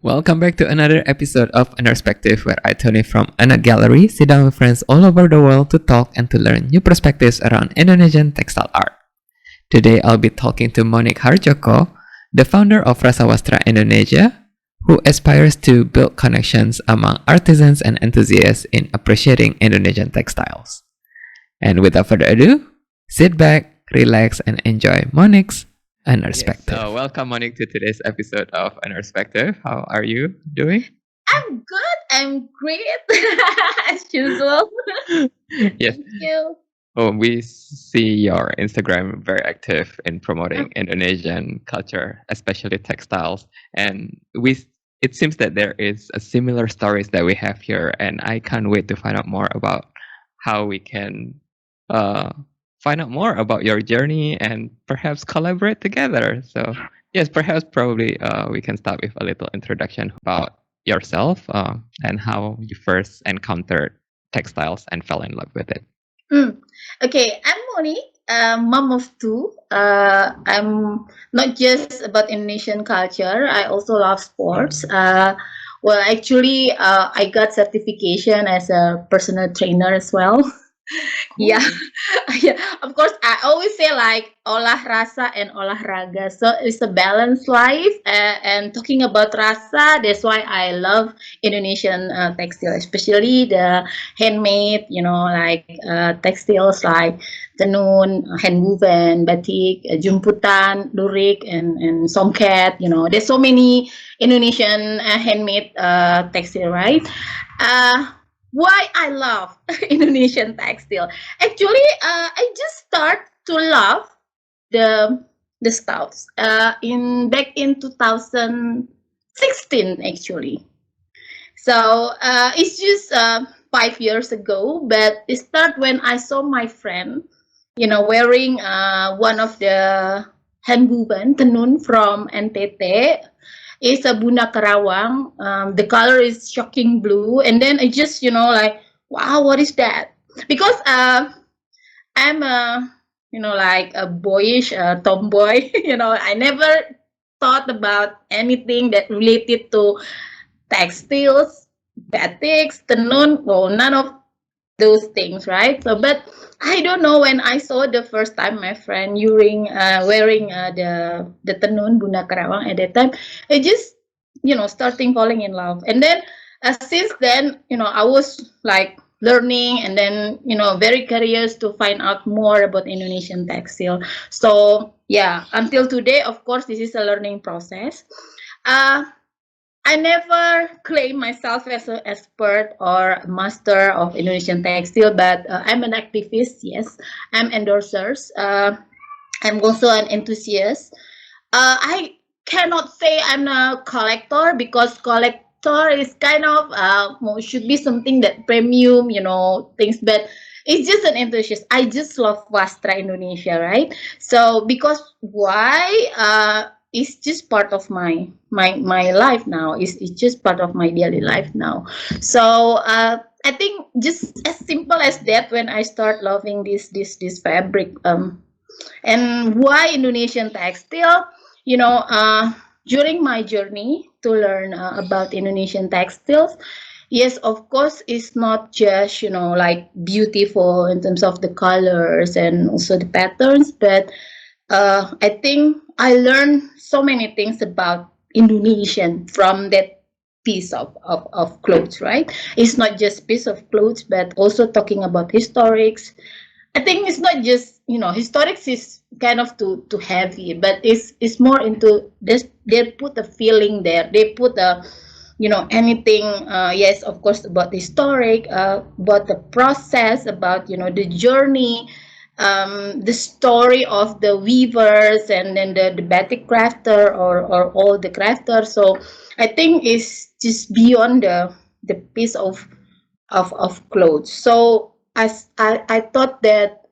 Welcome back to another episode of aNERDspective, where I, Tony from aNERDgallery, sit down with friends all over the world to talk and to learn new perspectives around Indonesian textile art. Today, I'll be talking to Monique Hardjoko, the founder of Rasawastra Indonesia, who aspires to build connections among artisans and enthusiasts in appreciating Indonesian textiles. And without further ado, sit back, relax, and enjoy Monique's aNERDspective. Yes, so welcome, Monique, to today's episode of aNERDspective. How are you doing? I'm good. I'm great as usual. Yes. Thank you. Oh, we see your Instagram very active in promoting Indonesian culture, especially textiles. And it seems that there is a similar stories that we have here, and I can't wait to find out more about how we can find out more about your journey and perhaps collaborate together. So yes, perhaps probably we can start with a little introduction about yourself and how you first encountered textiles and fell in love with it. Okay, I'm Monique, mom of two. I'm not just about Indonesian culture. I also love sports. Well, actually, I got certification as a personal trainer as well. Yeah, yeah. Of course, I always say like olah rasa and olahraga. So it's a balanced life. And talking about rasa, that's why I love Indonesian textile, especially the handmade. Like textiles like tenun, hand woven, batik, jumputan, lurik, and songket. There's so many Indonesian handmade textile, right? Why I love Indonesian textile. Actually, I just start to love the stuffs back in 2016 actually. So it's just 5 years ago, but it started when I saw my friend, wearing one of the hand woven tenun from NTT. It's a Bunda Karawang. The color is shocking blue, and then I just like, wow, what is that? Because I'm like a boyish tomboy. I never thought about anything that related to textiles, batiks, tenun. Well, none of those things, right? So, but I don't know, when I saw the first time my friend wearing the tenun Bunda Karawang at that time, I just starting falling in love. And then since then, I was like learning, and then very curious to find out more about Indonesian textile. So yeah, until today, of course, this is a learning process. I never claim myself as an expert or master of Indonesian textile, but I'm an activist. Yes, I'm endorsers. I'm also an enthusiast. I cannot say I'm a collector, because collector is kind of should be something that premium, things. But it's just an enthusiast. I just love Wastra Indonesia, right? So because why? It's just part of my life now. It's just part of my daily life now. So I think just as simple as that, when I start loving this fabric, and why Indonesian textile, during my journey to learn about Indonesian textiles, yes, of course, it's not just like beautiful in terms of the colors and also the patterns, but I think I learned so many things about Indonesian from that piece of clothes, right? It's not just piece of clothes, but also talking about historics. I think it's not just historics is kind of too heavy, but it's more into this. They put a feeling there. They put a anything. Yes, of course, about the historic, about the process, about the journey, the story of the weavers, and then the batik crafter, or all the crafters. So I think it's just beyond the piece of clothes. So I thought that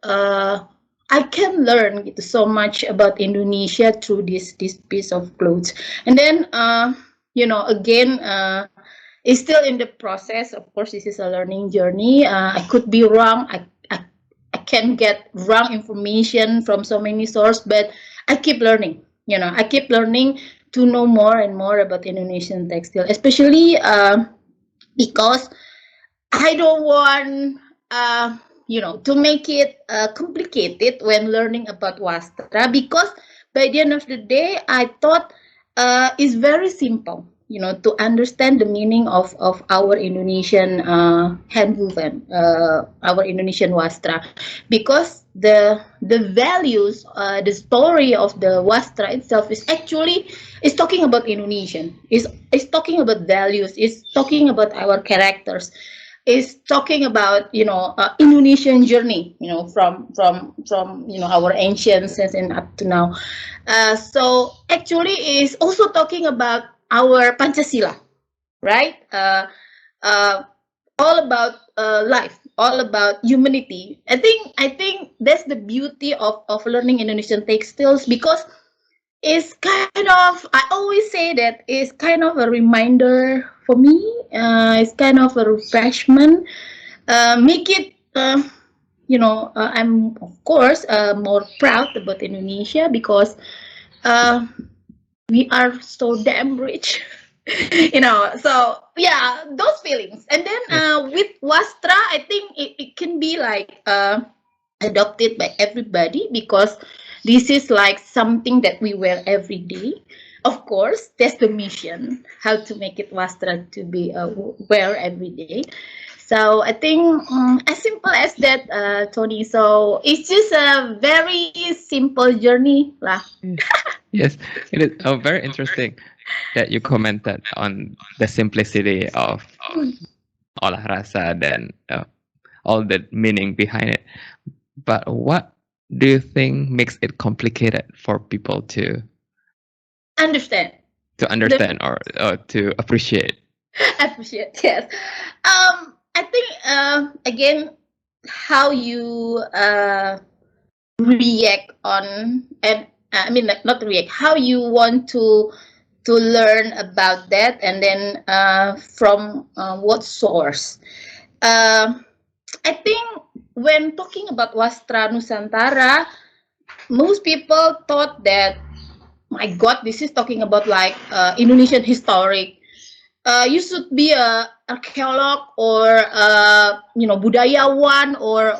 I can learn so much about Indonesia through this piece of clothes. And then again, it's still in the process. Of course, this is a learning journey. I could be wrong. I can get wrong information from so many sources, but I keep learning. I keep learning to know more and more about Indonesian textile, especially because I don't want, to make it complicated when learning about Wastra, because by the end of the day, I thought it's very simple, to understand the meaning of our Indonesian handwoven, our Indonesian Wastra, because the values, the story of the Wastra itself is talking about Indonesian, is talking about values, is talking about our characters, is talking about Indonesian journey, from our ancients and up to now. So actually is also talking about our Pancasila, right? All about life, all about humanity. I think that's the beauty of learning Indonesian textiles, because it's kind of, I always say that it's kind of a reminder for me. It's kind of a refreshment. Make it, I'm of course more proud about Indonesia, because we are so damn rich. So yeah, those feelings. And then with Wastra, I think it can be like adopted by everybody, because this is like something that we wear every day. Of course, that's the mission, how to make it Wastra to be wear every day. So I think as simple as that, Tony. So it's just a very simple journey lah. Yes, it is very interesting that you commented on the simplicity of olah rasa and all the meaning behind it. But what do you think makes it complicated for people to Understand. or to appreciate? Appreciate, yes. I think again, how you react on, and I mean not react, how you want to learn about that, and then from what source. I think when talking about Wastra Nusantara, most people thought that, my God, this is talking about like Indonesian historic. You should be a archaeologist or budayawan, or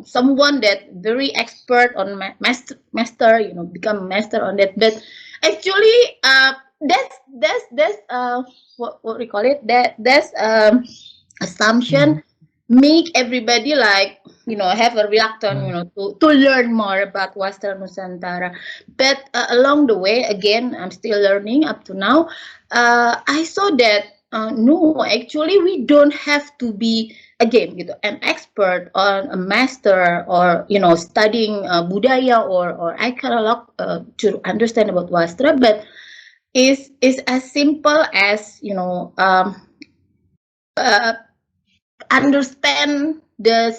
someone that very expert on master, become master on that. But actually, that's what we call it, that's assumption make everybody like have a reluctant to learn more about Western Nusantara. But along the way, again, I'm still learning up to now. I saw that no, actually we don't have to be again an expert or a master, or studying budaya or archaeolog to understand about Wastra, but is as simple as understand the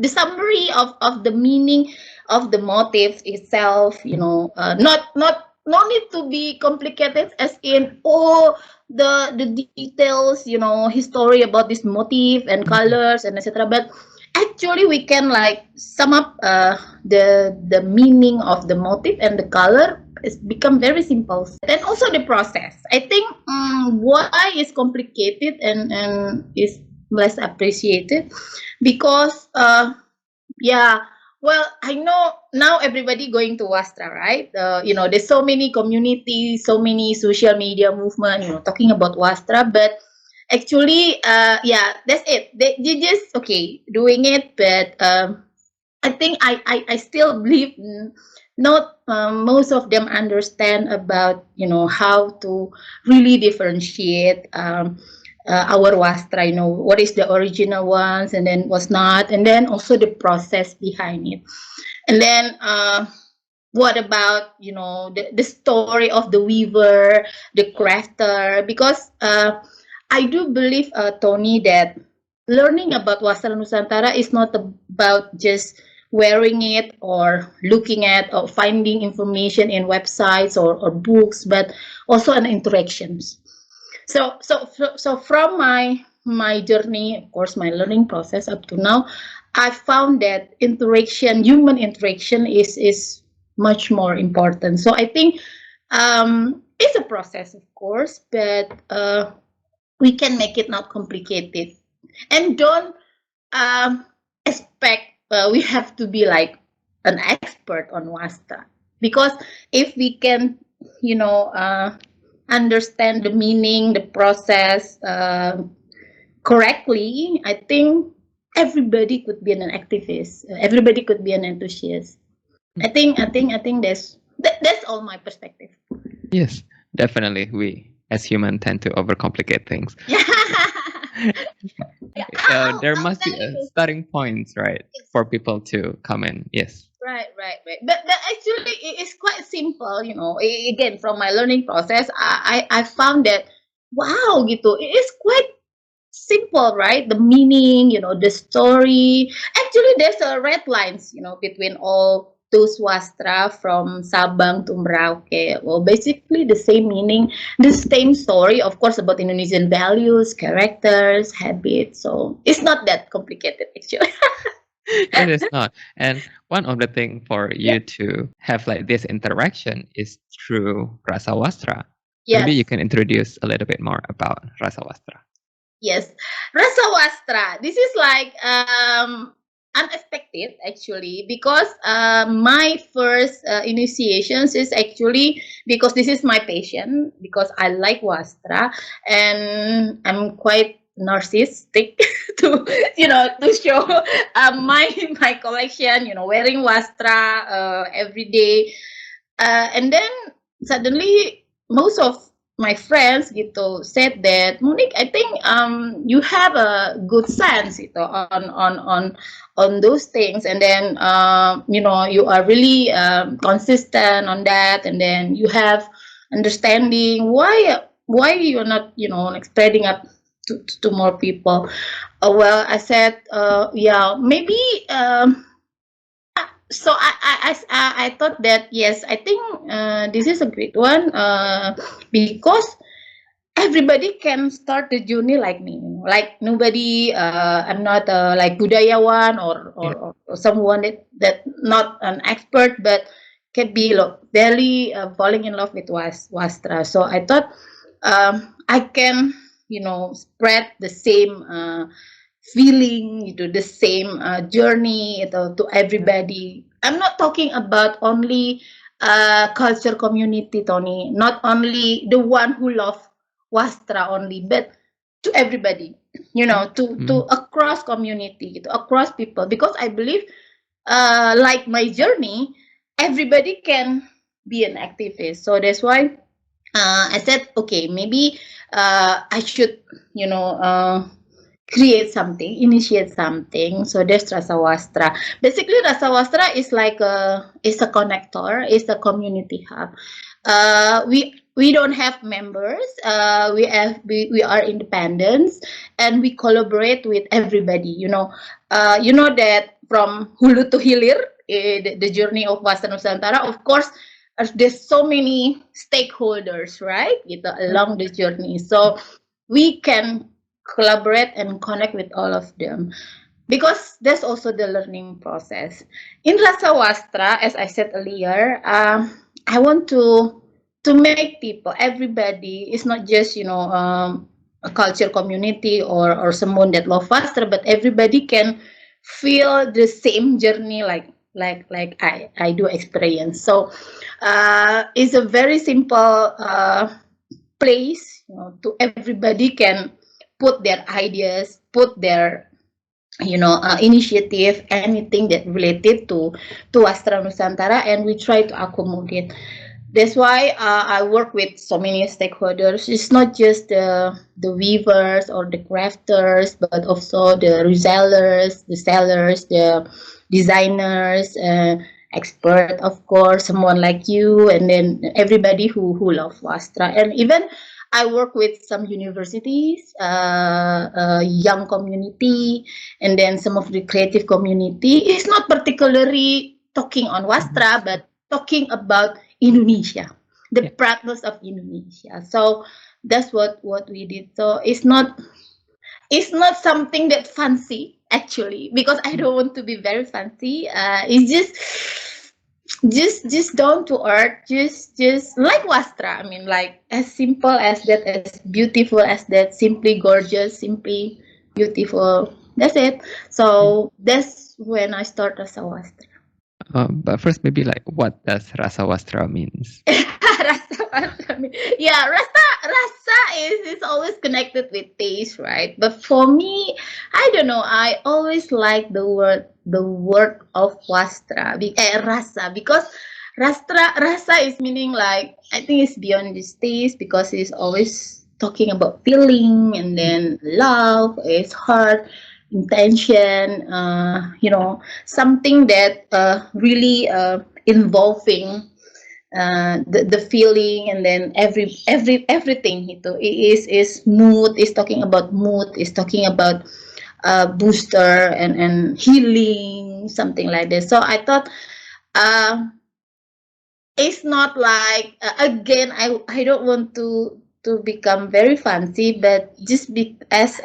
summary of the meaning of the motif itself. Not no need to be complicated, as in the details, history about this motif and colors and etc. But actually we can like sum up the meaning of the motif and the color. It's become very simple. And also the process, I think why is complicated and is less appreciated, because well, I know now everybody going to Wastra, right? There's so many communities, so many social media movement, talking about Wastra, but actually, that's it. They just doing it, but I think I still believe not most of them understand about how to really differentiate our Wastra, what is the original ones and then what's not, and then also the process behind it. And then what about the story of the weaver, the crafter, because I do believe, Tony, that learning about Wastra Nusantara is not about just wearing it or looking at or finding information in websites or books, but also an interactions. So from my journey, of course, my learning process up to now, I found that human interaction is much more important. So I think It's a process, of course, but we can make it not complicated, and don't um, expect we have to be like an expert on Wastra, because if we can, you know, understand the meaning, the process correctly, I think everybody could be an activist. Everybody could be an enthusiast. I think that's all my perspective. Yes, definitely. We as human tend to overcomplicate things. Yeah. There I'll must be tell a you. starting points, right, Yes. for people to come in. Yes. Right. But actually, it's quite simple. You know, again, from my learning process, I found that wow, gitu, it is quite simple, right? The meaning, you know, the story. Actually, there's a red lines, you know, between all those wastra from Sabang to Merauke. Well, basically the same meaning, the same story, of course, about Indonesian values, characters, habits. So it's not that complicated, actually. It is not. And one of the thing for Yeah. you to have like this interaction is through Rasawastra. Maybe you Yes. can introduce a little bit more about Rasawastra. Yes, Rasawastra. This is like unexpected actually, because my first initiations is actually because this is my passion, because I like Wastra, and I'm quite narcissistic to, you know, to show my collection, you know, wearing Wastra every day. And then suddenly most of my friends gitu said that, Monique, I think you have a good sense gitu on those things, and then you know, you are really consistent on that, and then you have understanding why you're not, you know, like spreading up to more people. Well, I said, yeah, maybe so I thought that yes, I think this is a great one, because everybody can start the journey like me, you know. Like nobody, I'm not like budayawan, or someone that not an expert, but can be very falling in love with wastra. So I thought I can, you know, spread the same feeling, you know, the same journey, you know, to everybody. I'm not talking about only culture community, Tony, not only the one who love wastra only, but to everybody, you know, to across community, to across people, because I believe like my journey, everybody can be an activist. So that's why I said, okay, maybe I should, you know, create something, initiate something. So there's Rasawastra. Basically, Rasawastra is a connector, is a community hub. We don't have members. We are independents, and we collaborate with everybody. You know that from Hulu to Hilir, the journey of Wastra Nusantara. Of course, there's so many stakeholders, right? Along the journey. So we can collaborate and connect with all of them, because that's also the learning process. In Rasawastra, as I said earlier, I want to make people, everybody, is not just, you know, a culture community, or someone that love Wastra, but everybody can feel the same journey like I do experience. So it's a very simple place, you know, to everybody can put their ideas, put their, you know, initiative, anything that related to Wastra Nusantara, and we try to accommodate. That's why I work with so many stakeholders. It's not just the weavers or the crafters, but also the resellers, the sellers, the designers, expert, of course, someone like you, and then everybody who love Wastra. And even I work with some universities, young community, and then some of the creative community. It's not particularly talking on Wastra, but talking about Indonesia, the practice of Indonesia. So that's what we did. So it's not something that fancy actually, because I don't want to be very fancy. It's just just down to earth, just like Wastra. I mean, like as simple as that, as beautiful as that, simply gorgeous, simply beautiful. That's it. So that's when I start Rasawastra. But first, maybe like, what does Rasawastra means? Rasa, yeah, rasa is always connected with taste, right? But for me, I don't know. I always like the word of rasa, because rasa is meaning like, I think it's beyond this taste, because it's always talking about feeling, and then love is heart, intention, something that really involving the feeling, and then everything itu is mood, is talking about mood, is talking about booster and healing, something like this. So I thought, uh, it's not like, again, I don't want to become very fancy, but just be as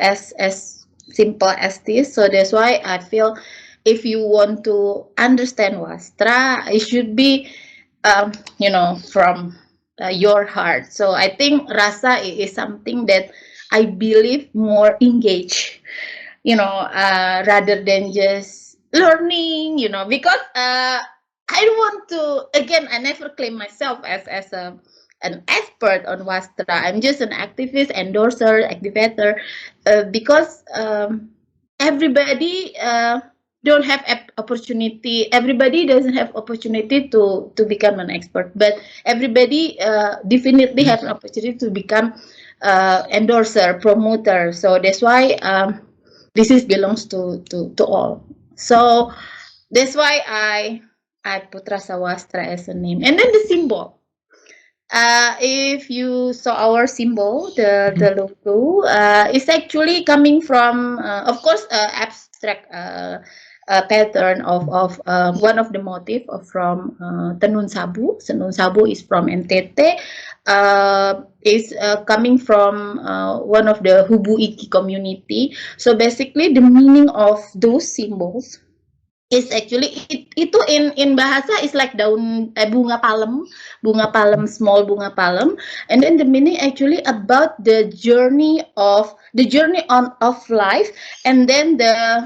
simple as this. So that's why I feel, if you want to understand Wastra, it should be, from your heart. So I think rasa is something that I believe more engaged, rather than just learning, because I don't want to, again, I never claim myself as an expert on Wastra. I'm just an activist, endorser, activator, because everybody don't have opportunity. Everybody doesn't have opportunity to become an expert, but everybody definitely have an opportunity to become endorser, promoter. So that's why this is belongs to all. So that's why I put Rasawastra as a name, and then the symbol. If you saw our symbol, the logo, it's actually coming from, of course, abstract pattern of one of the motif from Tenun Sabu. Tenun Sabu is from NTT. Is coming from one of the Hubu Iki community. So basically, the meaning of those symbols is actually, itu in bahasa is like daun, bunga palem, small bunga palem, and then the meaning actually about the journey of life, and then the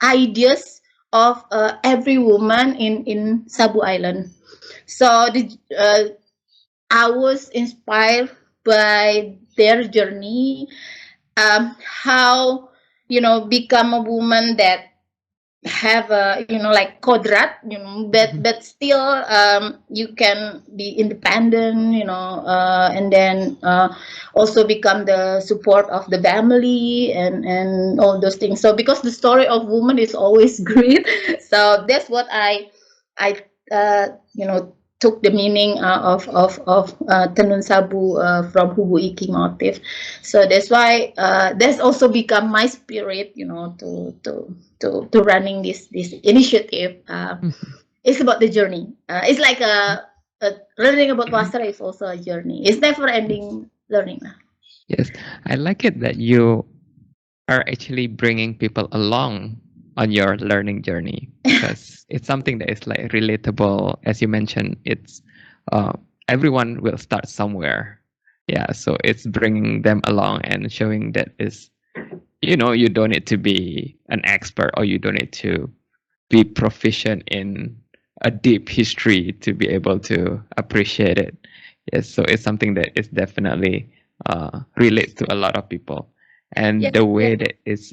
ideas of every woman in Sabu Island. So I was inspired by their journey, how become a woman that have a, like kodrat, but still you can be independent, and then also become the support of the family, and all those things. So because the story of woman is always great, so that's what I took the meaning of Tenun Sabu from Hubu Iki motif. So that's why that's also become my spirit, to running this initiative. It's about the journey. It's like learning about Wastra is also a journey. It's never ending learning. Yes, I like it that you are actually bringing people along on your learning journey, because it's something that is like relatable. As you mentioned, it's everyone will start somewhere. Yeah, so it's bringing them along and showing that is, you don't need to be an expert, or you don't need to be proficient in a deep history to be able to appreciate it. Yes, so it's something that is definitely relates to a lot of people, and Yeah, the way yeah. that it's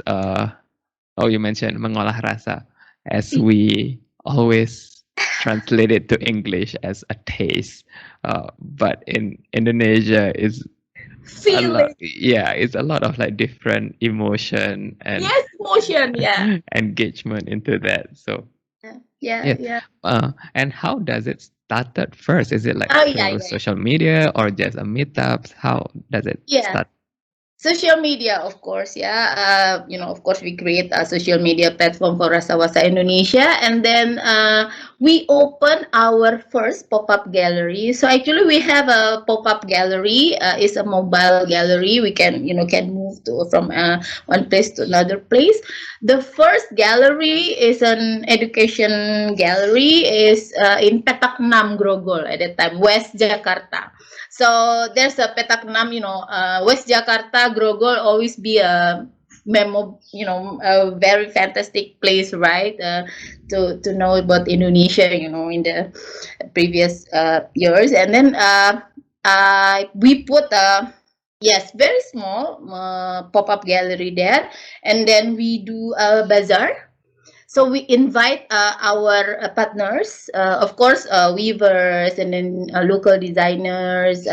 you mentioned mengolah rasa, as we always translate it to English as a taste, but in Indonesia is a lot. Feeling. Yeah, it's a lot of like different emotion and Yes, motion. Yeah. engagement into that. So Yeah, yeah, yeah. and how does it started first? Is it like Oh, yeah, through yeah. social media or just a meetups? How does it Yeah. start? Social media, of course, yeah. Of course, we create a social media platform for Rasawastra Indonesia, and then we open our first pop-up gallery. So actually, we have a pop-up gallery. It's a mobile gallery. We can move move to from one place to another place. The first gallery is an education gallery, is in Petak 6 Grogol at that time, West Jakarta. So there's a Petak 6, West Jakarta, Grogol always be a a very fantastic place, right? To know about Indonesia, in the previous years. And then we put yes, very small pop-up gallery there, and then we do a bazaar. So we invite our partners, of course, weavers, and then local designers,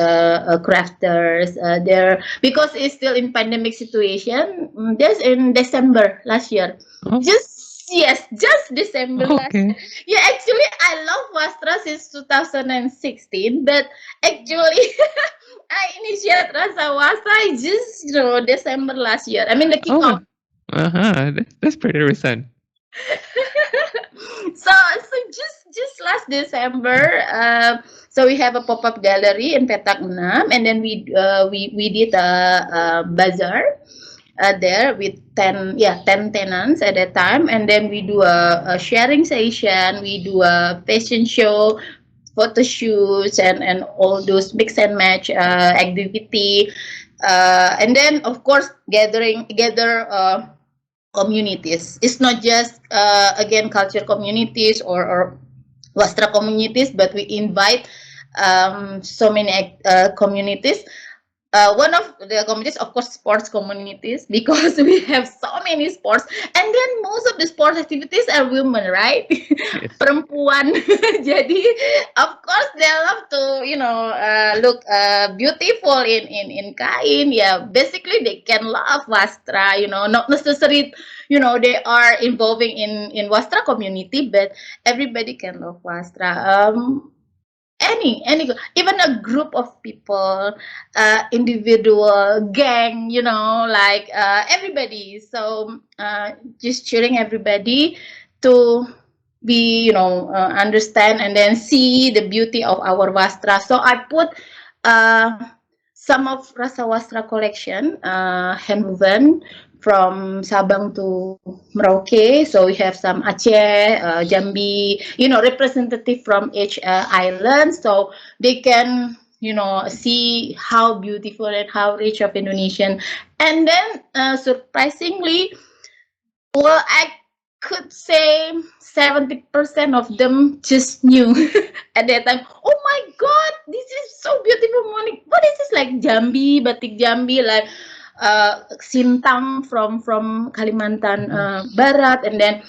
crafters there, because it's still in pandemic situation. That's in December last year. Oh, Just December last year. okay. Yeah, actually, I love Wastra since 2016, but actually, I initiated Rasawastra just December last year. I mean, the Oh, kickoff. that's pretty recent. So just last December, so we have a pop-up gallery in Petak 6, and then we did a bazaar there with 10 tenants at that time, and then we do a sharing session, we do a fashion show, photo shoots, and all those mix and match activity, and then of course gather communities. It's not just again culture communities or Wastra communities, but we invite so many communities. One of the communities, of course, sports communities, because we have so many sports, and then most of the sports activities are women, right? Yes. Perempuan. Jadi, of course, they love to, look beautiful in kain. Yeah, basically they can love Wastra. Not necessarily, they are involving in Wastra community, but everybody can love Wastra. Any even a group of people, individual gang, like everybody. So just cheering everybody to be understand and then see the beauty of our Wastra. So I put some of Rasawastra collection, handwoven from Sabang to Merauke. So we have some Aceh, Jambi, representative from each island. So they can, see how beautiful and how rich of Indonesian. And then surprisingly, well, I could say 70% of them just knew at that time. Oh my God, this is so beautiful, Monique. What is this, like Jambi, batik Jambi, like Sintang from Kalimantan Barat, and then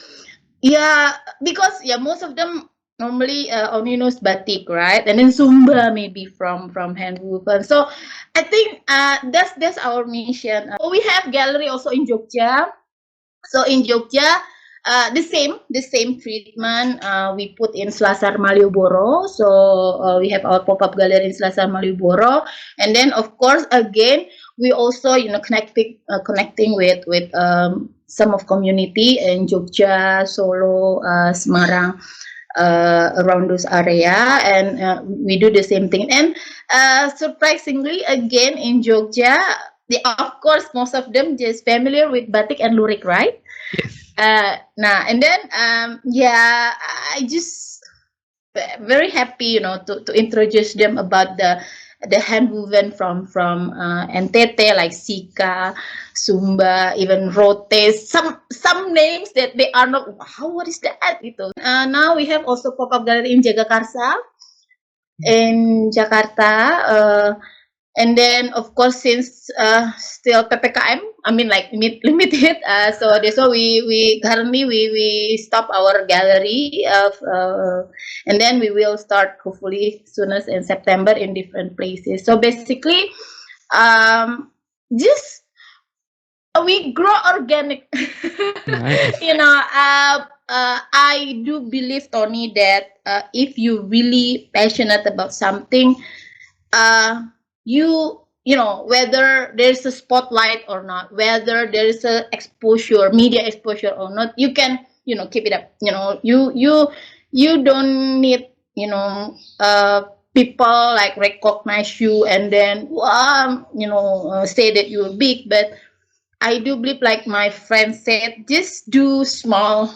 because most of them normally only knows batik, right? And then Sumba maybe from handwoven. So I think that's our mission. We have gallery also in Jogja. So in Jogja, the same treatment we put in Selasar Malioboro. So we have our pop-up gallery in Selasar Malioboro, and then of course again we also connecting with some of community in Jogja, Solo, Semarang, around those area, and we do the same thing. And surprisingly, again in Jogja, of course most of them just familiar with batik and lurik, right? Yes. And then I just very happy, to introduce them about the handwoven from NTT, like Sika, Sumba, even Rote, some names that they are not, wow, what is that? Now we have also pop-up gallery in Jagakarsa, in Jakarta, and then of course since still PPKM, I mean like limited, so that's why we currently we stop our gallery of and then we will start hopefully soonest in September in different places. So basically just we grow organic. Nice. I do believe, Tony, that if you really passionate about something, whether there's a spotlight or not, whether there is a media exposure or not, you can keep it up. You don't need people like recognize you and then say that you're big, but I do believe, like my friend said, just do small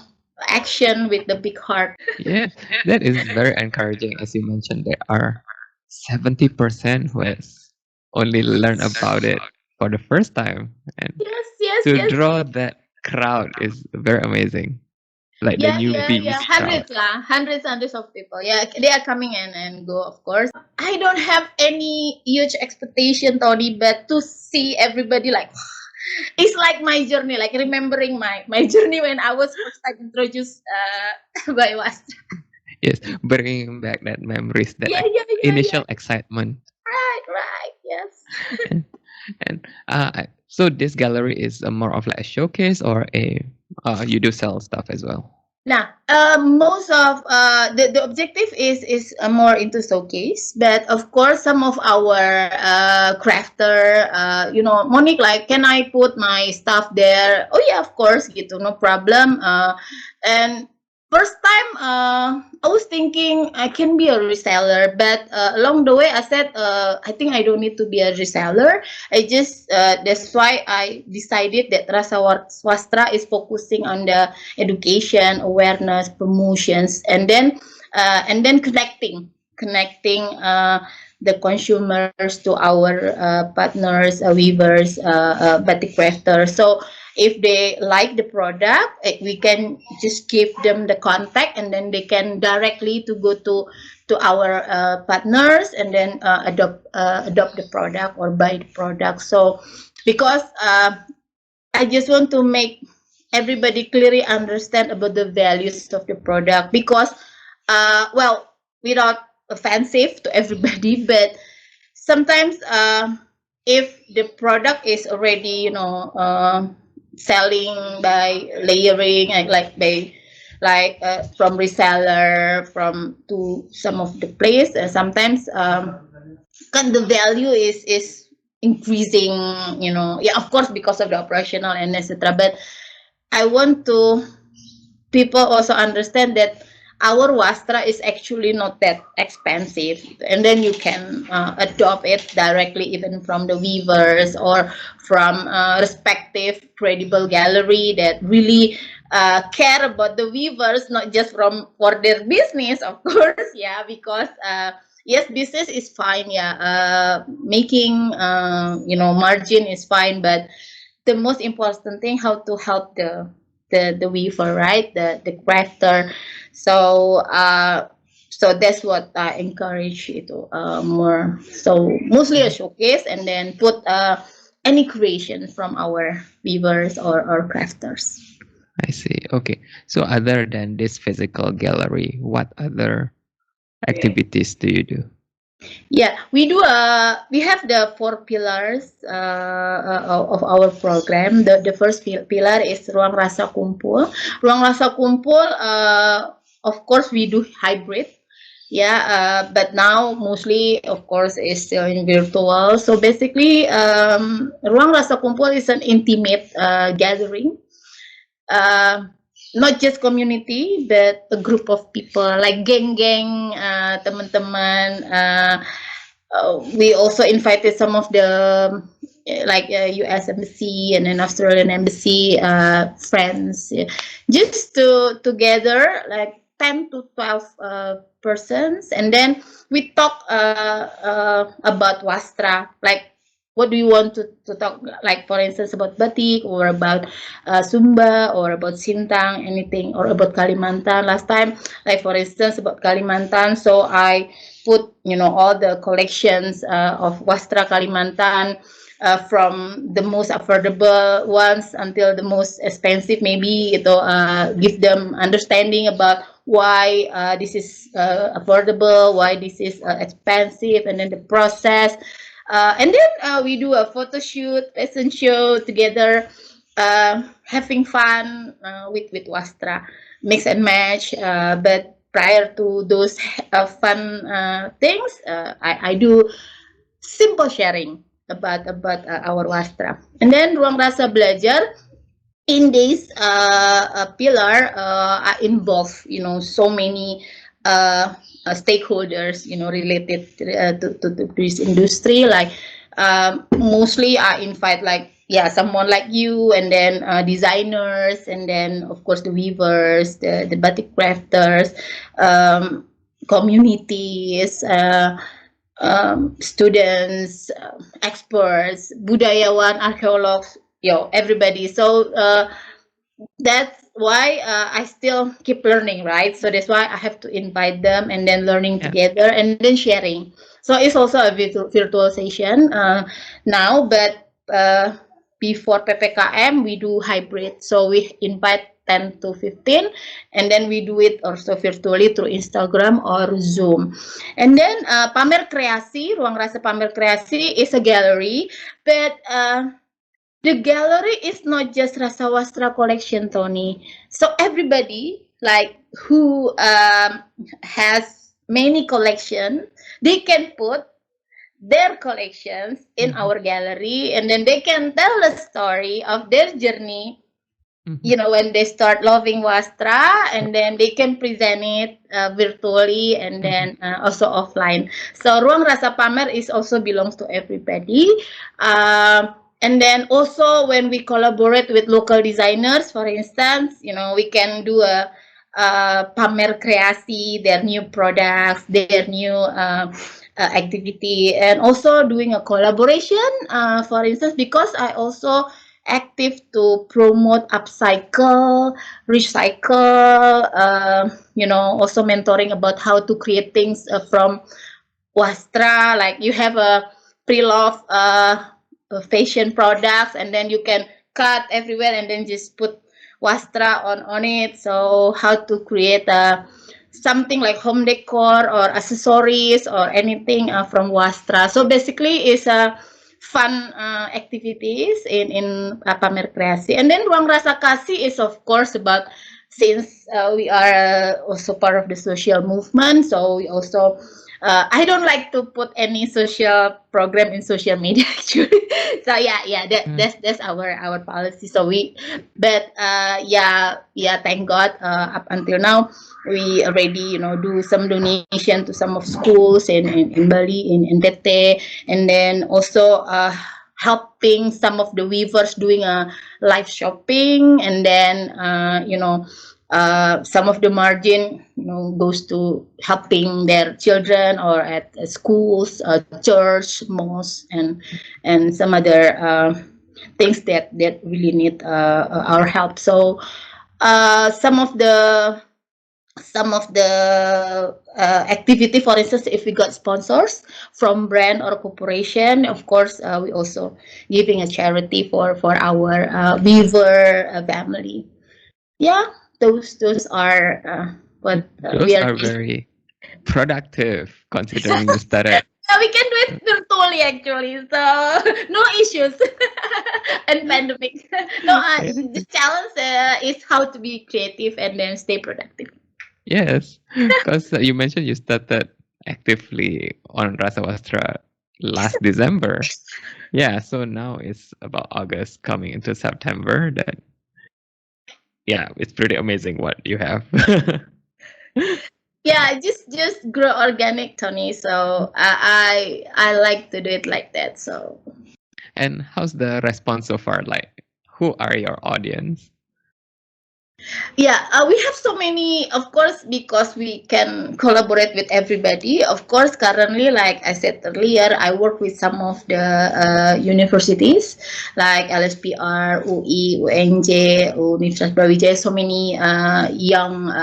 action with the big heart. Yes, that is very encouraging. As you mentioned, there are 70% who has only learned about it for the first time. And Yes, yes, to yes. draw that crowd is very amazing. Like the Yeah. newbies crowd. Hundreds lah, hundreds of people. Yeah, they are coming in and go, of course. I don't have any huge expectation, Tony, but to see everybody like, it's like my journey, like remembering my journey when I was first time introduced by Wastra. Yes, bringing back that memories, that Yeah. initial excitement. Right. Yes. And, so this gallery is more of like a showcase, or a you do sell stuff as well. Now, most of the objective is more into showcase, but of course, some of our crafter, Monique, like, can I put my stuff there? Oh yeah, of course, gitu, no problem. And first time, I was thinking I can be a reseller, but along the way, I said, I think I don't need to be a reseller. I just that's why I decided that Rasawastra is focusing on the education, awareness, promotions, and then connecting the consumers to our partners, weavers, batik crafters. So if they like the product, we can just give them the contact, and then they can directly to go to our partners, and then adopt the product or buy the product. So because I just want to make everybody clearly understand about the values of the product, because well, without offensive to everybody, but sometimes if the product is already selling by layering, from reseller from to some of the place, sometimes the value is increasing, yeah, of course, because of the operational and etc. But I want to people also understand that our wastra is actually not that expensive, and then you can adopt it directly even from the weavers or from respective credible gallery that really care about the weavers, not just for their business, of course. Yeah, because yes, business is fine. Yeah, making margin is fine, but the most important thing, how to help the weaver, right, the crafter. So so that's what I encourage it to more. So mostly a showcase, and then put any creation from our weavers or crafters. I see. Okay. So other than this physical gallery, what other activities do you do? Yeah, we do. We have the four pillars of our program. The first pillar is ruang rasa kumpul. Ruang rasa kumpul. Of course, we do hybrid. Yeah, but now mostly, of course, is still in virtual. So basically, ruang rasa kumpul is an intimate gathering. Not just community, but a group of people, like geng-geng, teman-teman. We also invited some of the US embassy and then Australian embassy friends, yeah. Just to together like 10 to 12 persons, and then we talk about wastra, like what do you want to talk, like for instance about batik, or about Sumba, or about Sintang, anything, or about Kalimantan. Last time, like for instance about Kalimantan, so I put all the collections of Wastra Kalimantan, from the most affordable ones until the most expensive, maybe give them understanding about why this is affordable, why this is expensive, and then the process. And then we do a photo shoot, fashion show together, having fun with Wastra, mix and match. But prior to those fun things, I do simple sharing about our Wastra. And then Ruang Rasa Belajar, in this pillar, I involve so many stakeholders related to this industry, like mostly I invite like yeah, someone like you, and then designers, and then of course the weavers, the batik crafters, um, communities, students, experts, budayawan, archaeologues, everybody. So that's why I still keep learning, right? So that's why I have to invite them and then learning Yeah. together and then sharing. So it's also a virtual session now, but before PPKM we do hybrid. So we invite 10 to 15, and then we do it also virtually through Instagram or Zoom. And then Pamer Kreasi, Ruang Rasa Pamer Kreasi is a gallery, but the gallery is not just Rasawastra collection, Tony. So everybody, like who has many collection, they can put their collections in Mhm. our gallery, and then they can tell the story of their journey. Mhm. When they start loving Wastra, and then they can present it virtually and Mhm. then also offline. So Ruang Rasa Pamer is also belongs to everybody. And then also when we collaborate with local designers, for instance, we can do a pamer kreasi, their new products, their new activity, and also doing a collaboration. For instance, because I also active to promote upcycle, recycle, also mentoring about how to create things from Wastra. Like you have a pre-love fashion products, and then you can cut everywhere and then just put Wastra on it. So how to create something like home decor or accessories or anything from Wastra. So basically it's a fun activities in Pamer Kreasi. And then Ruang Rasa Kasih is of course about, since we are also part of the social movement, so we also I don't like to put any social program in social media actually. So yeah, Yeah. that's our policy. So but yeah, thank God, up until now we already do some donation to some of schools in Bali, in NTT, and then also helping some of the weavers doing a live shopping, and then some of the margin goes to helping their children or at schools, church, mosques, and some other things that really need our help. So some of the activity, for instance, if we got sponsors from brand or corporation, of course we also giving a charity for our weaver family. Yeah, those are what we Those are are doing. very productive considering you started. We can do it virtually actually, so no issues. And pandemic. No, the challenge is how to be creative and then stay productive. Yes, because you mentioned you started actively on Rasawastra last December. Yeah, so now it's about August coming into September. That yeah, it's pretty amazing what you have. Yeah, just grow organic, Tony. So I like to do it like that. So And how's the response so far? Like, who are your audience? yeah, we have so many, of course, because we can collaborate with everybody. Of course, currently, like I said earlier, I work with some of the universities like LSPR, UI, UNJ, Universitas Brawijaya, so many young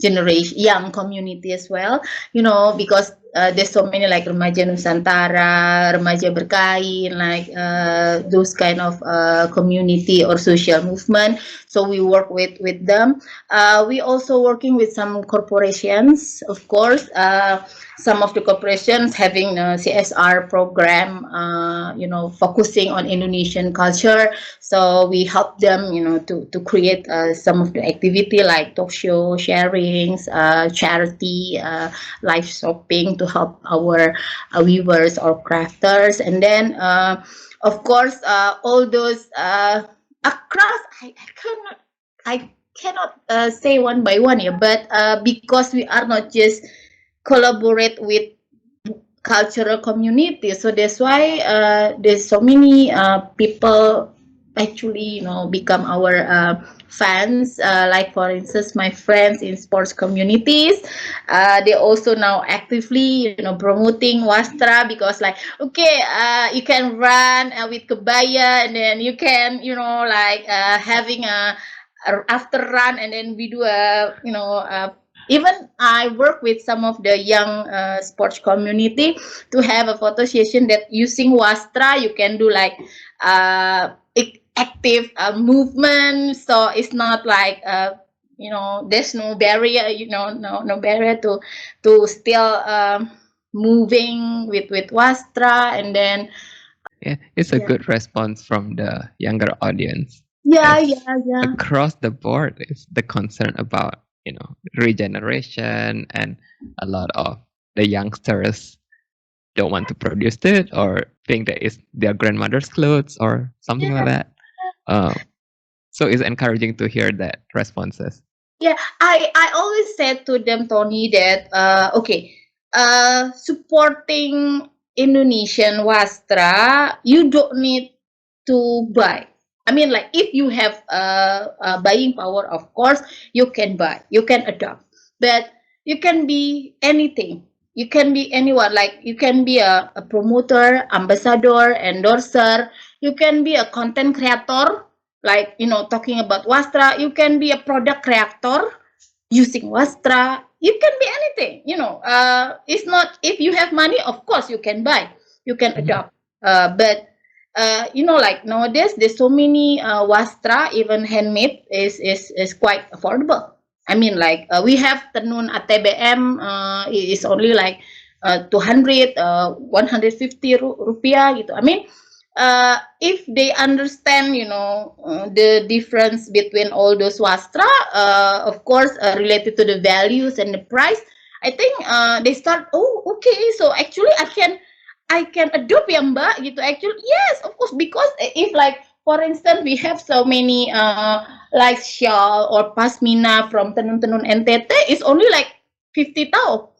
generation, young community as well, because there's so many like Remaja Nusantara, Remaja Berkain, like those kind of community or social movement. So we work with them. We also working with some corporations, of course. Some of the corporations having a CSR program, focusing on Indonesian culture. So we help them, to create some of the activity like talk show, sharings, charity, live shopping to help our weavers or crafters, and then of course all those across. I cannot say one by one, yeah, but because we are not just collaborate with cultural community. So that's why there's so many people actually become our fans. Like for instance, my friends in sports communities, they also now actively promoting Wastra, because like, okay, you can run with kebaya, and then you can like having a after run, and then we do a even I work with some of the young sports community to have a photo session that using Wastra you can do like active movement. So it's not like there's no barrier, no barrier to still moving with Wastra. And then Yeah, it's a yeah, good response from the younger audience. yeah, As yeah, yeah. across the board is the concern about, regeneration, and a lot of the youngsters don't want to produce it or think that it's their grandmother's clothes or something like Yes. that. Uh, so it's encouraging to hear that responses. Yeah, I always said to them, Tony, that okay, supporting Indonesian Wastra, you don't need to buy. I mean, like if you have buying power, of course you can buy, you can adopt, but you can be anything. You can be anyone. Like you can be a promoter, ambassador, endorser. You can be a content creator, like talking about Wastra. You can be a product creator using Wastra. You can be anything. It's not, if you have money, of course you can buy, you can Mhm. adopt. But like nowadays there's so many Wastra, even handmade is quite affordable. I mean, like we have tenun ATBM, is only like 200, 150 rupiah gitu. I mean, if they understand, the difference between all those Wastra, of course, related to the values and the price, I think they start. Oh, okay. So actually, I can adopt ya Mbak gitu. Actually, yes, of course, because if like for instance we have so many like shawl or pasmina from tenun-tenun NTT is only like 50 tau.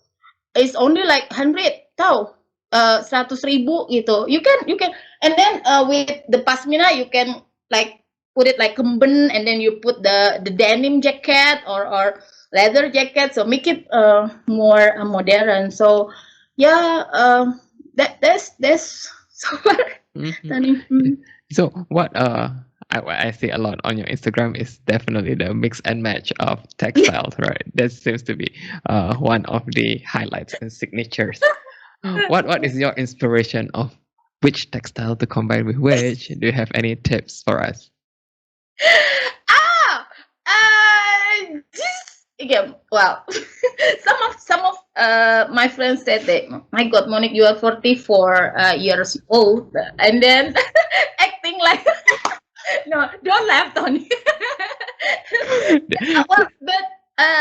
It's only like 100 tau. 100 ribu gitu. You can and then with the pasmina you can like put it like kemben, and then you put the denim jacket or leather jacket, so make it more modern. So yeah, that's so far. Mhm. Tani. Mm. So what I see a lot on your Instagram is definitely the mix and match of textiles, right? That seems to be one of the highlights and signatures. What is your inspiration of which textile to combine with which? Do you have any tips for us? Ah, just again. Well, some of my friends said that, my God, Monique, you are 44 years old, and then acting like no, don't laugh, Tony. Well, but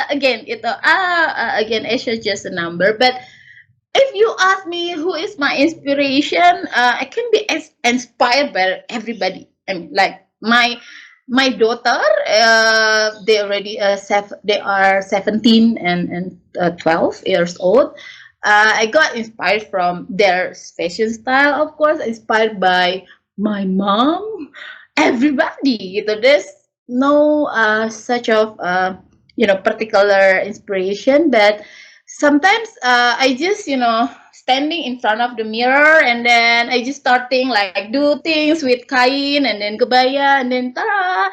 again, again, Asia is just a number. But if you ask me who is my inspiration, I can be inspired by everybody. I mean, like my daughter, they are 17 and 12 years old. I got inspired from their fashion style, of course, inspired by my mom, everybody. There's no such of particular inspiration, but sometimes I just standing in front of the mirror, and then I just starting like do things with kain and then kebaya, and then ta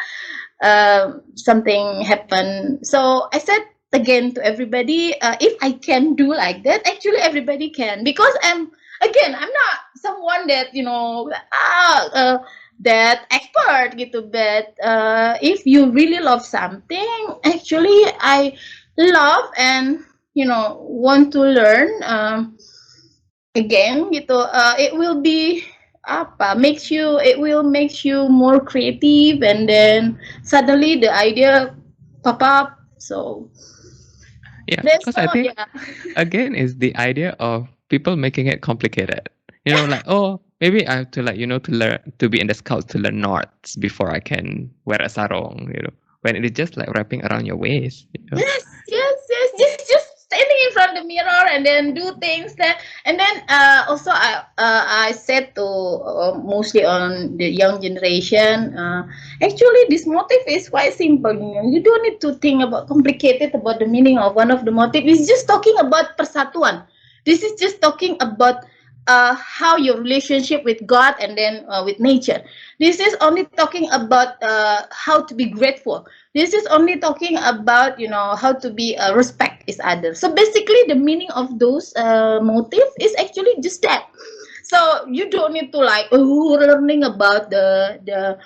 something happened. So I said again to everybody, if I can do like that, actually everybody can, because I'm not someone that that expert gitu. But if you really love something, actually I love and want to learn again gitu. It will be apa makes you it will make you more creative, and then suddenly the idea pop up. So Yeah, there's because I no, think yeah. again is the idea of people making it complicated. Like, oh, maybe I have to to learn to be in the scouts to learn knots before I can wear a sarong. When it is just like wrapping around your waist. Yes, yes, yes. Just standing in front of the mirror and then do things that. And then also I said to mostly on the young generation, actually this motif is quite simple. You don't need to think about complicated about the meaning of one of the motif. It's just talking about persatuan. This is just talking about how your relationship with God and then with nature. This is only talking about how to be grateful. This is only talking about how to be respect each other. So basically, the meaning of those motifs is actually just that. So you don't need to like learning about the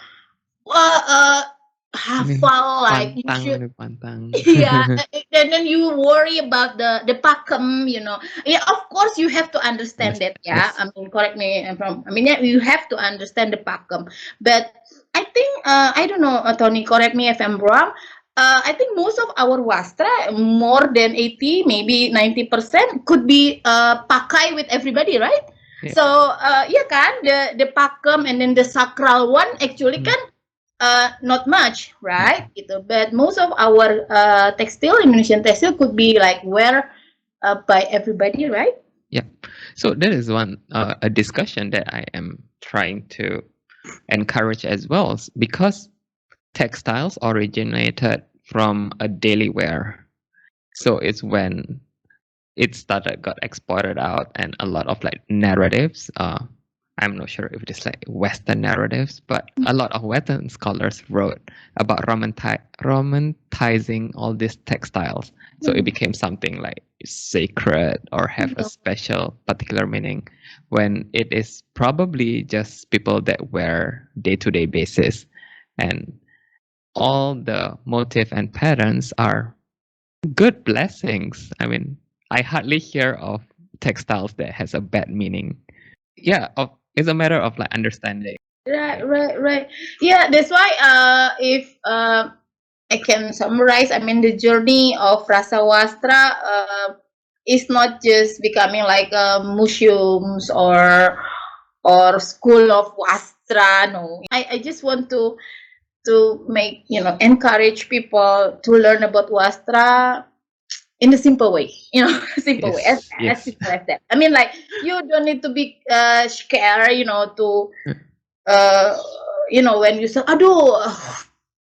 hafal like you should. pantang. Yeah, and then you worry about the pakem, yeah, of course you have to understand that. Yeah, Yes. I mean, correct me if I'm, I mean, yeah, you have to understand the pakem, but I think I don't know, Tony, correct me if I'm wrong. I think most of our wastra, more than 80, maybe 90%, could be pakai with everybody, right? Yeah. So yeah kan, the pakem and then the sacral one actually Mm. kan not much, right? Gitu. But most of our textile, Indonesian textile, could be like wear by everybody, right? Yeah. So there is one a discussion that I am trying to encourage as well, because textiles originated from a daily wear. So it's when it started got exported out, and a lot of like narratives. I'm not sure if it's like Western narratives, but a lot of Western scholars wrote about romanticizing all these textiles. So it became something like sacred or have a special particular meaning, when it is probably just people that wear day-to-day basis, and all the motif and patterns are good blessings. I mean, I hardly hear of textiles that has a bad meaning. Yeah, it's a matter of like understanding. Right. Yeah, that's why if I can summarize, I mean, the journey of Rasawastra is not just becoming like museums or school of wastra. No, I just want to make encourage people to learn about wastra in a simple way, simple way, as Yes. simple as that. I mean, like, you don't need to be scared, to when you say, aduh,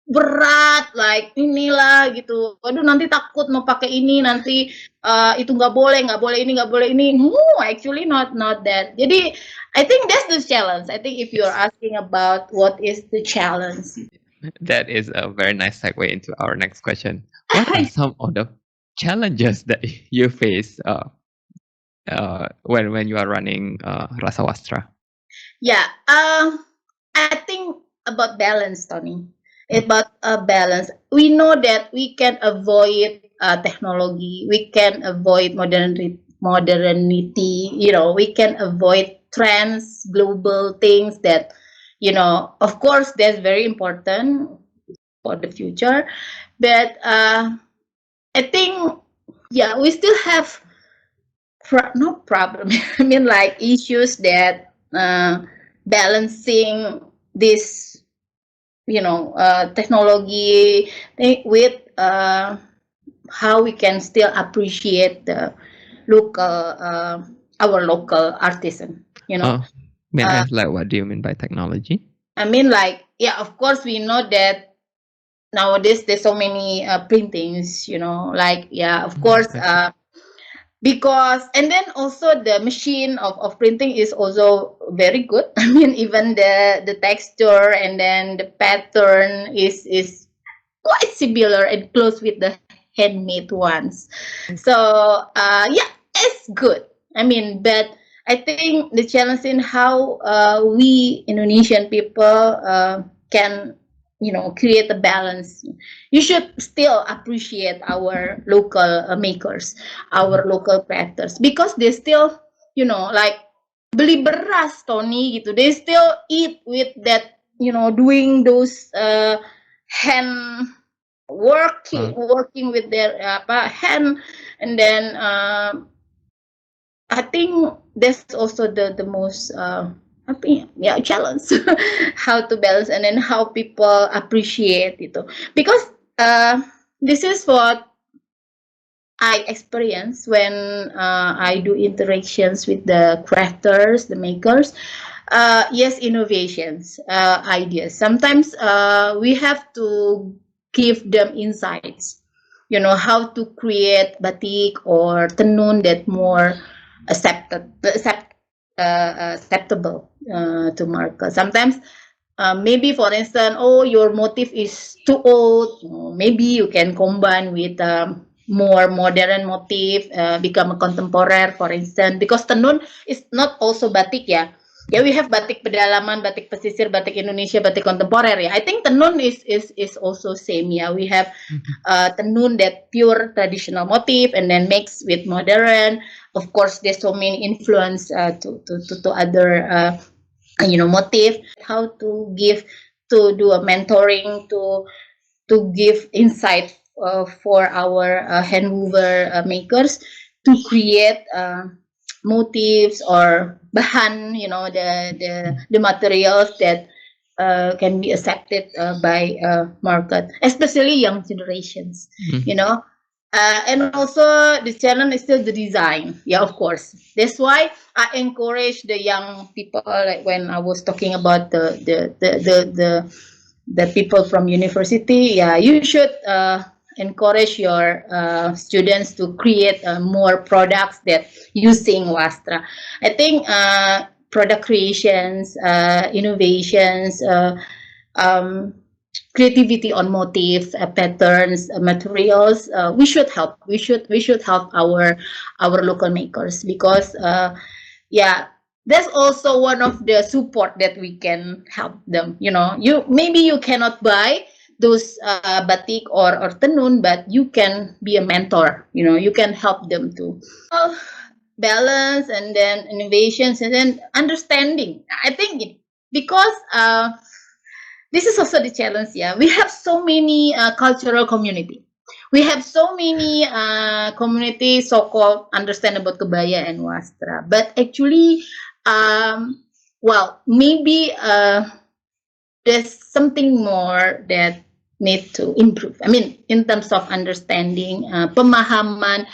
berat, like inilah gitu, aduh nanti takut mau pakai ini, nanti itu nggak boleh ini. No, actually not that. Jadi I think that's the challenge. I think if you're asking about what is the challenge. That is a very nice segue into our next question. What are some of the challenges that you face when you are running Rasawastra? Yeah, I think about balance, Tony. About balance. We know that we can avoid technology. We can avoid modernity. We can avoid trends, global things that, of course, that's very important for the future. But I think, yeah, we still have no problem. I mean, like issues that balancing this, technology with how we can still appreciate the local, our local artisan. May I ask, like, what do you mean by technology? I mean, like, yeah, of course, we know that nowadays there's so many printings. Like, yeah, of course. Because and then also the machine of printing is also very good. I mean, even the texture and then the pattern is quite similar and close with the handmade ones. So yeah, it's good. I mean, but I think the challenge in how we Indonesian people can create a balance. You should still appreciate our local makers, our local creators, because they still like beli beras, Tony, gitu. They still eat with that, doing those hand working with their hand. And then I think that's also the most challenge. How to balance and then how people appreciate it, because this is what I experience when I do interactions with the crafters, the makers. Yes, innovations, ideas. Sometimes we have to give them insights. You know how to create batik or tenun that more acceptable to market. Sometimes maybe for instance, oh, your motif is too old. Maybe you can combine with more modern motif, become a contemporary, for instance, because tenun is not also batik, yeah. Yeah, we have batik pedalaman, batik pesisir, batik Indonesia, batik contemporary. I think tenun is also same. Yeah, we have tenun that pure traditional motif and then mixed with modern. Of course, there's so many influence to other motive. How to give, to do a mentoring, to give insight for our hand woven makers to create motifs or bahan, the materials that can be accepted by market, especially young generations. You know, and also the challenge is still the design. Yeah, of course. That's why I encourage the young people. Like when I was talking about the people from university, yeah, you should encourage your students to create more products that using Wastra. I think product creations, innovations, um, creativity on motifs, patterns, materials. We should help our local makers because yeah, that's also one of the support that we can help them. You cannot buy those batik or tenun, but you can be a mentor. You can help them to balance and then innovations and then understanding. I think because this is also the challenge. Yeah, we have so many cultural community. We have so many community so-called understand about kebaya and wastra, but actually, well, maybe there's something more that need to improve. I mean, in terms of understanding, pemahaman,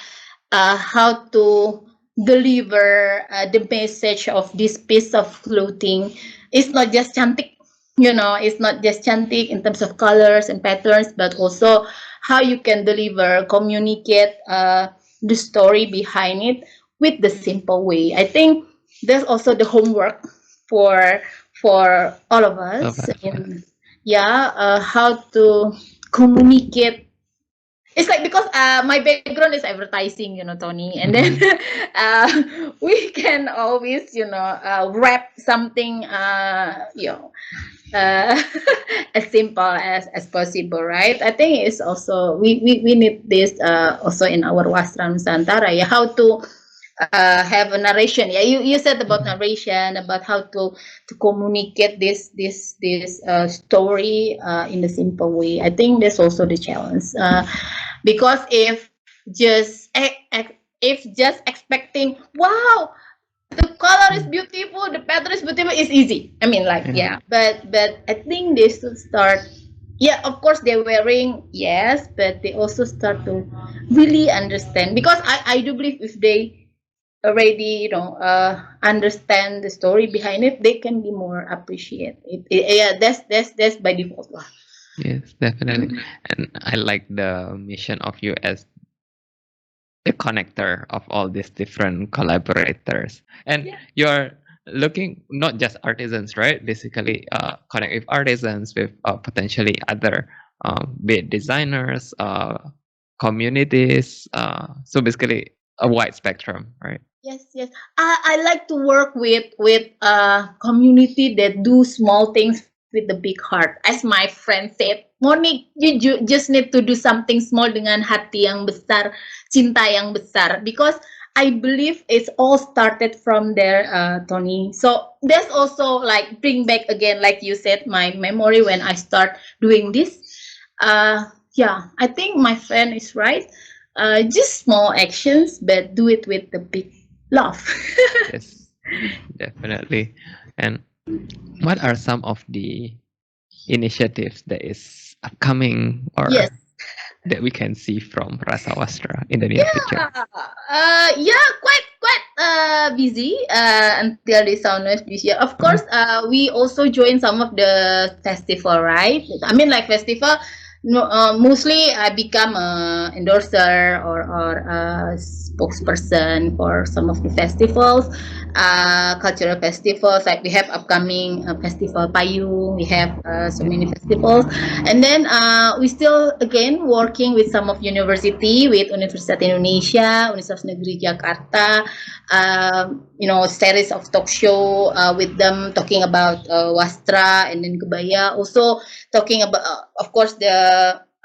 how to deliver the message of this piece of clothing. It's not just cantik, it's not just cantik in terms of colors and patterns, but also how you can deliver, communicate the story behind it with the simple way. I think there's also the homework for all of Of us us, yeah. in, yeah, how to communicate. It's like because my background is advertising, Tony, and then Mhm. we can always, wrap something, uh, as simple as possible, right? I think it's also we need this also in our Wastra Nusantara, yeah, how to have a narration. Yeah, you said about Mhm. narration, about how to communicate this story in a simple way. I think that's also the challenge. Because just if just expecting, wow, the color is Mm. beautiful, the pattern is beautiful, it's easy. I mean, like, Yeah. yeah, but I think they should start. Yeah, of course they're wearing, yes, but they also start to really understand, because I do believe if they already understand the story behind it, they can be more appreciate it. Yeah, that's by default lah. Yes, definitely. And I like the mission of you as the connector of all these different collaborators. And Yeah. you're looking not just artisans, right? Basically, connect with artisans, with potentially other, be it designers, communities. So basically, a wide spectrum, right? Yes, yes. I like to work with a community that do small things with the big heart. As my friend said, Monique, you just need to do something small dengan hati yang besar, cinta yang besar. Because I believe it's all started from there, Tony. So that's also like bring back again, like you said, my memory when I start doing this. Yeah, I think my friend is right. Just small actions, but do it with the big love. Yes, definitely. And what are some of the initiatives that is upcoming Yes. or that we can see from Rasawastra in the near future? Yeah, quite busy until this soundness this year. Of course, we also join some of the festival, right? I mean, like festival. No, mostly I become a endorser or a spokesperson for some of the festivals, cultural festivals. Like we have upcoming festival Payung. We have so many festivals, and then we still again working with some of university, with Universitas Indonesia, Universitas Negeri Jakarta, series of talk show with them talking about wastra and then kebaya. Also talking about, of course, the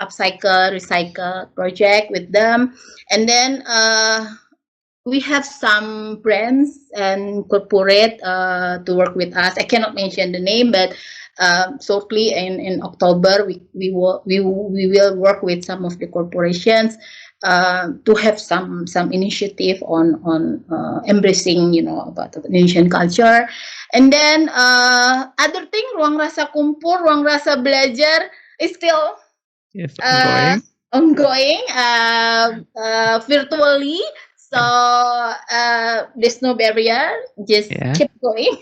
upcycle, recycle project with them, and then we have some brands and corporate to work with us. I cannot mention the name, but shortly in October we will work with some of the corporations to have some initiative on embracing about the Indonesian culture, and then other thing, ruang rasa kumpul, ruang rasa belajar is still Yes, uh, ongoing. ongoing virtually. So there's no barrier. Just Yeah. keep going.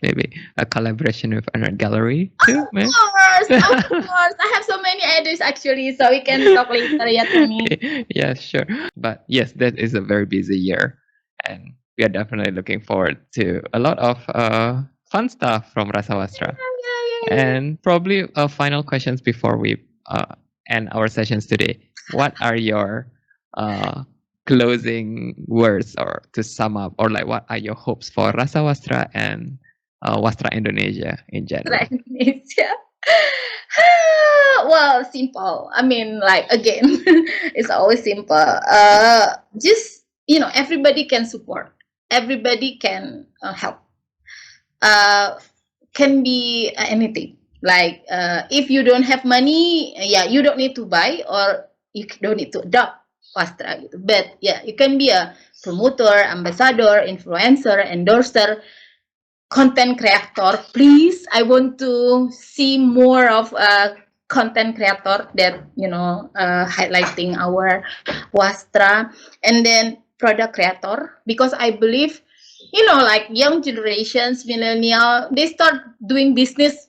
Maybe a collaboration with aNERDgallery too, Of course, of course. I have so many ideas actually, so we can talk later, yeah, Tony. Yeah, sure. But yes, that is a very busy year, and we are definitely looking forward to a lot of fun stuff from Rasawastra. Yeah. And probably final questions before we end our sessions today. What are your closing words, or to sum up, or like what are your hopes for Rasawastra and Wastra Indonesia in general? Indonesia. Well, simple. I mean, like again, it's always simple. Just everybody can support. Everybody can help. Can be anything. Like if you don't have money, you don't need to buy, or you don't need to adopt Wastra gitu. But you can be a promoter, ambassador, influencer, endorser, content creator. Please, I want to see more of content creator that highlighting our Wastra, and then product creator, because I believe like young generations, millennial, they start doing business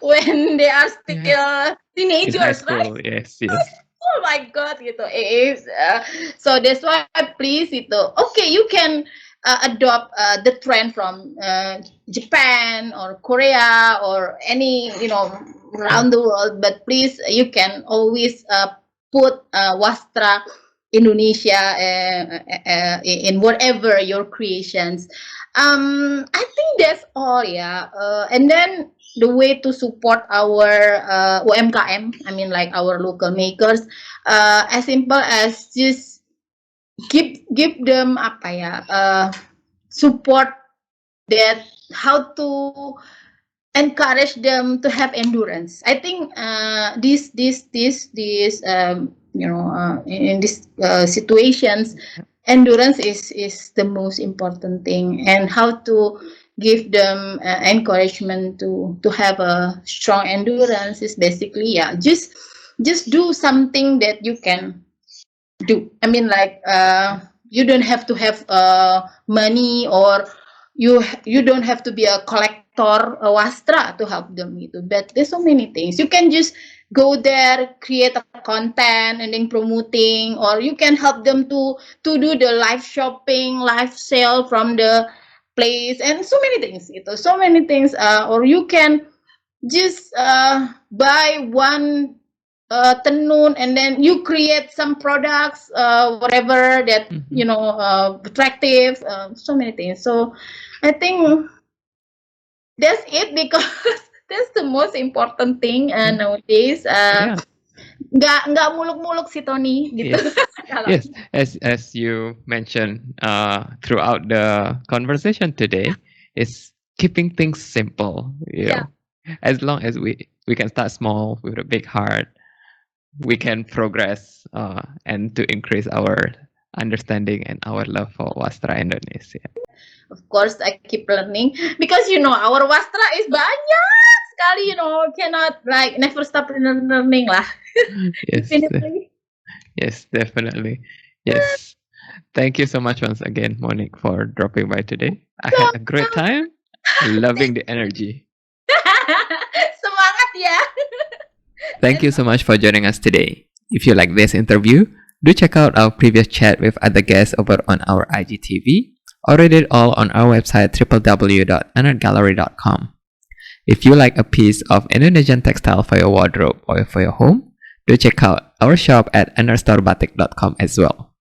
when they are still teenagers, right? Yes. Oh my god, so that's why please okay, you can adopt the trend from Japan or Korea or any around the world, but please, you can always put Wastra Indonesia in whatever your creations. I think that's all, and then the way to support our UMKM, I mean, like our local makers, as simple as just give them support, that how to encourage them to have endurance. I think in these situations, endurance is the most important thing, and how to give them encouragement to have a strong endurance is basically just do something that you can do. I mean, like you don't have to have money, or you don't have to be a collector, a wastra, to help them gitu. But there's so many things. You can just go there, create a content, and then promoting, or you can help them to do the live shopping, live sale from the place, and so many things gitu. So many things. Or you can just buy one tenun, and then you create some products, whatever that attractive, so many things. So I think that's it, because that's the most important thing nowadays. Nggak muluk-muluk si Tony gitu. Yes, as you mentioned throughout the conversation today, is keeping things simple. As long as we can start small with a big heart, we can progress and to increase our understanding and our love for Wastra Indonesia. Of course, I keep learning, because our wastra is banyak sekali, cannot never stop learning lah. Yes, Definitely. yes, definitely. Yes. Thank you so much once again, Monique, for dropping by today. I had a great time, loving the energy. Semangat ya. Thank you so much for joining us today. If you like this interview, do check out our previous chat with other guests over on our IGTV, or read it all on our website www.aNERDgallery.com. If you like a piece of Indonesian textile for your wardrobe or for your home, do check out our shop at aNERDstorebatik.com as well.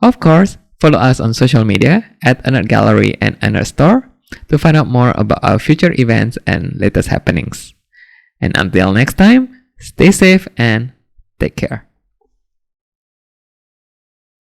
Of course, follow us on social media at aNERDgallery and aNERDstore to find out more about our future events and latest happenings. And until next time, stay safe and take care.